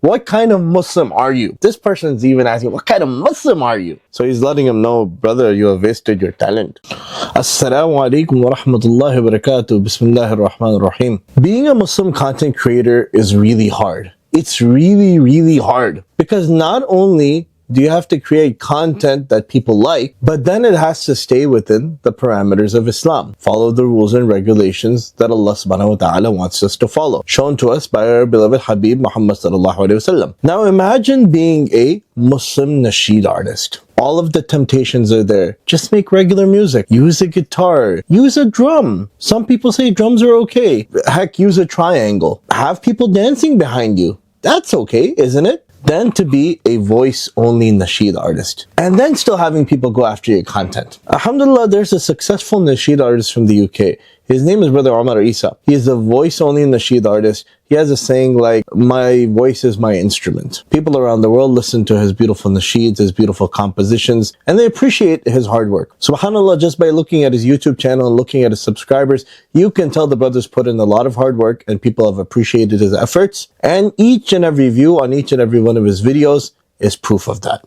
What kind of Muslim are you? This person's even asking, what kind of Muslim are you? So he's letting him know, brother, you have wasted your talent. Assalamu alaikum wa rahmatullahi wa barakatuh. Bismillahir Rahmanir Rahim. Being a Muslim content creator is really hard. It's really hard because not only do you have to create content that people like, but then it has to stay within the parameters of Islam. Follow the rules and regulations that Allah subhanahu wa ta'ala wants us to follow, shown to us by our beloved Habib Muhammad sallallahu alayhi wa sallam. Now imagine being a Muslim Nasheed artist. All of the temptations are there. Just make regular music. Use a guitar. Use a drum. Some people say drums are okay. Heck, use a triangle. Have people dancing behind you. That's okay, isn't it? Then to be a voice-only Nasheed artist. And then still having people go after your content. Alhamdulillah, there's a successful Nasheed artist from the UK. His name is Brother Omar Isa. He is a voice-only Nasheed artist. He has a saying like, my voice is my instrument. People around the world listen to his beautiful nasheeds, his beautiful compositions, and they appreciate his hard work. SubhanAllah, just by looking at his YouTube channel and looking at his subscribers, you can tell the brother's put in a lot of hard work and people have appreciated his efforts. And each and every view on each and every one of his videos is proof of that.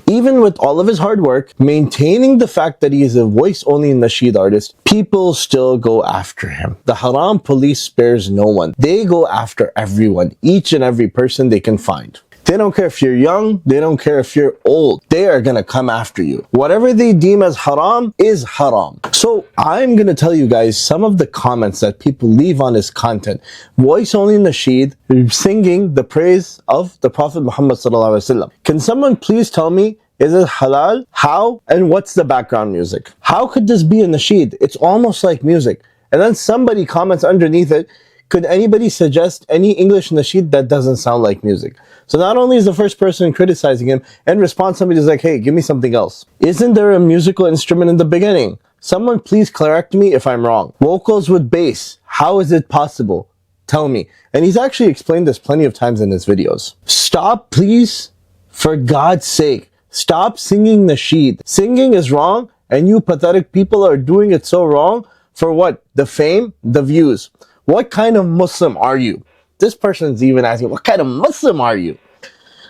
Even with all of his hard work, maintaining the fact that he is a voice-only Nasheed artist, people still go after him. The Haram police spares no one. They go after everyone, each and every person they can find. They don't care if you're young, they don't care if you're old. They are going to come after you. Whatever they deem as haram is haram. So I'm going to tell you guys some of the comments that people leave on his content. Voice only Nasheed, singing the praise of the Prophet Muhammad sallallahu alaihi wasallam. Can someone please tell me, is it halal? How? And what's the background music? How could this be a Nasheed? It's almost like music. And then somebody comments underneath it, could anybody suggest any English Nasheed that doesn't sound like music? So not only is the first person criticizing him, in response somebody's like, hey, give me something else. Isn't there a musical instrument in the beginning? Someone please correct me if I'm wrong. Vocals with bass, how is it possible? Tell me. And he's actually explained this plenty of times in his videos. Stop, please. For God's sake. Stop singing Nasheed. Singing is wrong, and you pathetic people are doing it so wrong. For what? The fame? The views. What kind of Muslim are you? This person's even asking, what kind of Muslim are you?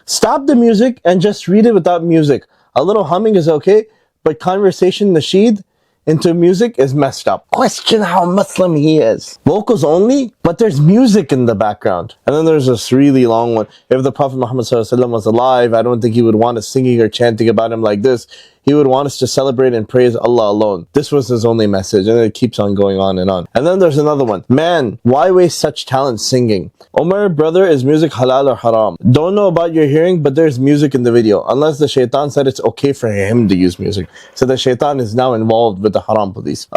Stop the music and just read it without music. A little humming is okay, but conversation Nasheed into music is messed up. Question how Muslim he is. Vocals only, but there's music in the background. And then there's this really long one. If the Prophet Muhammad was alive, I don't think he would want us singing or chanting about him like this. He would want us to celebrate and praise Allah alone. This was his only message, and it keeps on going on and on. And then there's another one. Man, why waste such talent singing? Omar, brother, is music halal or haram? Don't know about your hearing, but there's music in the video. Unless the shaitan said it's okay for him to use music. So the shaitan is now involved with the haram police.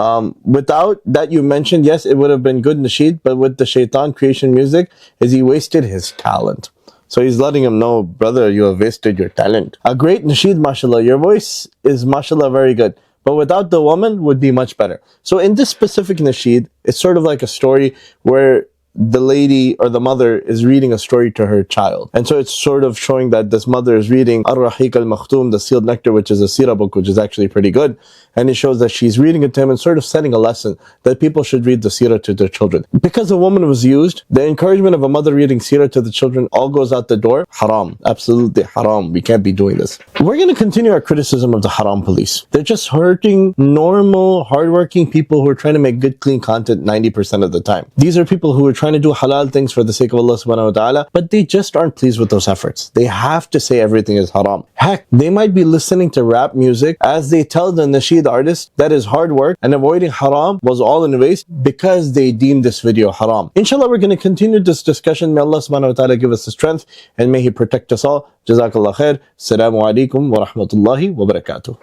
Without that you mentioned, yes, it would have been good Nasheed, but with the shaitan creation music, is he wasted his talent. So he's letting him know, brother, you have wasted your talent. A great Nasheed, mashallah. Your voice is, mashallah, very good. But without the woman would be much better. So in this specific Nasheed, it's sort of like a story where the lady or the mother is reading a story to her child. And so it's sort of showing that this mother is reading Ar-Rahiq al-Makhtum, the Sealed Nectar, which is a seerah book, which is actually pretty good. And it shows that she's reading it to him and sort of setting a lesson that people should read the seerah to their children. Because a woman was used, the encouragement of a mother reading seerah to the children all goes out the door. Haram. Absolutely haram. We can't be doing this. We're going to continue our criticism of the haram police. They're just hurting normal, hardworking people who are trying to make good, clean content 90% of the time. These are people who are trying to do halal things for the sake of Allah subhanahu wa ta'ala, but they just aren't pleased with those efforts. They have to say everything is haram. Heck, they might be listening to rap music as they tell the Nasheed artist that his hard work and avoiding haram was all in waste because they deemed this video haram. Inshallah, we're going to continue this discussion. May Allah subhanahu wa ta'ala give us the strength and may He protect us all. Jazakallah khair. Assalamu alaikum wa rahmatullahi wa barakatuh.